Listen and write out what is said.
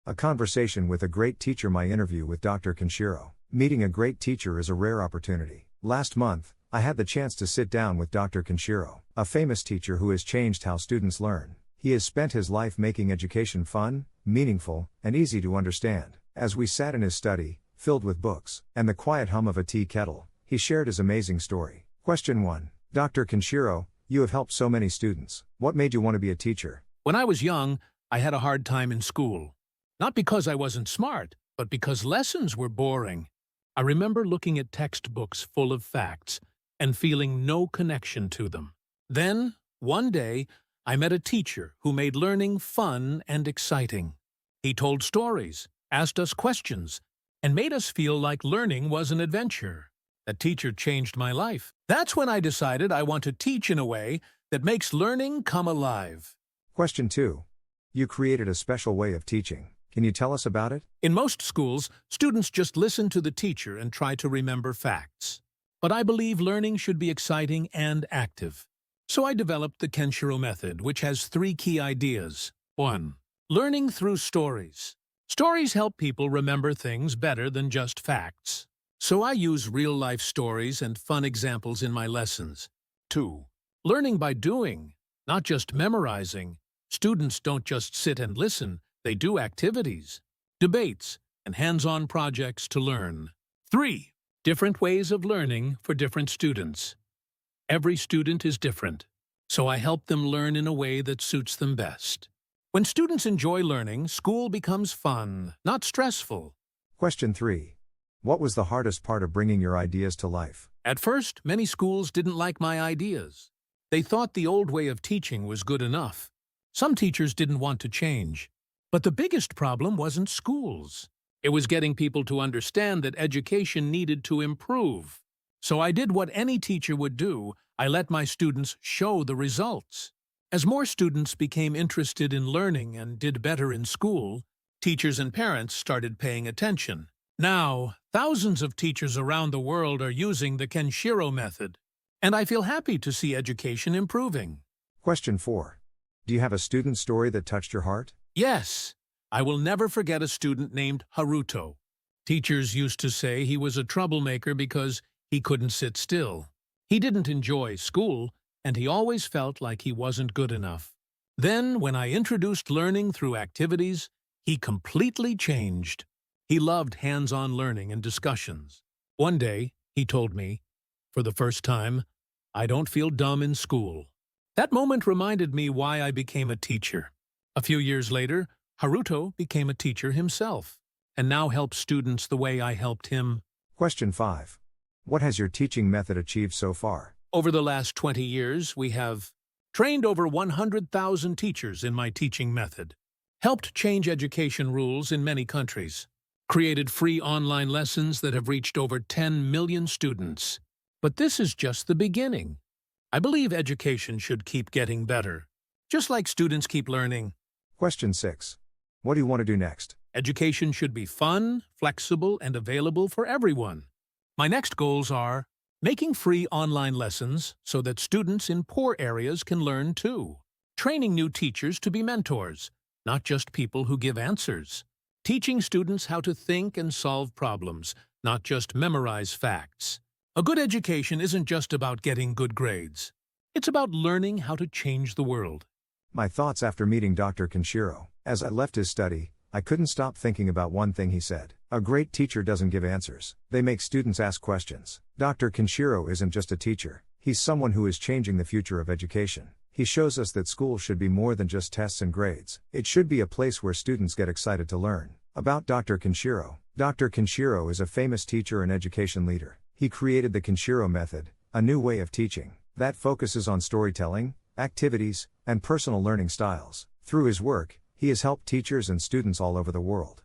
A conversation with a great teacher. My interview with Dr. Kenshiro. Meeting a great teacher is a rare opportunity. Last month, I had the chance to sit down with Dr. Kenshiro, a famous teacher who has changed how students learn. He has spent his life making education fun, meaningful, and easy to understand. As we sat in his study, filled with books, and the quiet hum of a tea kettle, he shared his amazing story. Question 1. Dr. Kenshiro, you have helped so many students. What made you want to be a teacher? When I was young, I had a hard time in school. Not because I wasn't smart, but because lessons were boring. I remember looking at textbooks full of facts and feeling no connection to them. Then, one day, I met a teacher who made learning fun and exciting. He told stories, asked us questions, and made us feel like learning was an adventure. That teacher changed my life. That's when I decided I want to teach in a way that makes learning come alive. Question 2. You created a special way of teaching. Can you tell us about it? In most schools, students just listen to the teacher and try to remember facts. But I believe learning should be exciting and active. So I developed the Kenshiro Method, which has 3 key ideas. 1. Learning through stories. Stories help people remember things better than just facts. So I use real-life stories and fun examples in my lessons. 2. Learning by doing, not just memorizing. Students don't just sit and listen. They do activities, debates, and hands-on projects to learn. 3. Different ways of learning for different students. Every student is different, so I help them learn in a way that suits them best. When students enjoy learning, school becomes fun, not stressful. Question 3. What was the hardest part of bringing your ideas to life? At first, many schools didn't like my ideas. They thought the old way of teaching was good enough. Some teachers didn't want to change. But the biggest problem wasn't schools. It was getting people to understand that education needed to improve. So I did what any teacher would do. I let my students show the results. As more students became interested in learning and did better in school, teachers and parents started paying attention. Now, thousands of teachers around the world are using the Kenshiro Method, and I feel happy to see education improving. Question 4. Do you have a student story that touched your heart? Yes, I will never forget a student named Haruto. Teachers used to say he was a troublemaker because he couldn't sit still. He didn't enjoy school, and he always felt like he wasn't good enough. Then, when I introduced learning through activities, he completely changed. He loved hands-on learning and discussions. One day, he told me, for the first time, I don't feel dumb in school. That moment reminded me why I became a teacher. A few years later, Haruto became a teacher himself, and now helps students the way I helped him. Question 5. What has your teaching method achieved so far? Over the last 20 years, we have trained over 100,000 teachers in my teaching method, helped change education rules in many countries, created free online lessons that have reached over 10 million students. But this is just the beginning. I believe education should keep getting better, just like students keep learning. Question 6. What do you want to do next? Education should be fun, flexible, and available for everyone. My next goals are making free online lessons so that students in poor areas can learn too. Training new teachers to be mentors, not just people who give answers. Teaching students how to think and solve problems, not just memorize facts. A good education isn't just about getting good grades. It's about learning how to change the world. My thoughts after meeting Dr. Kenshiro. As I left his study, I couldn't stop thinking about one thing he said. A great teacher doesn't give answers. They make students ask questions. Dr. Kenshiro isn't just a teacher. He's someone who is changing the future of education. He shows us that school should be more than just tests and grades. It should be a place where students get excited to learn. About Dr. Kenshiro. Dr. Kenshiro is a famous teacher and education leader. He created the Kenshiro Method, a new way of teaching that focuses on storytelling, activities, and personal learning styles. Through his work, he has helped teachers and students all over the world.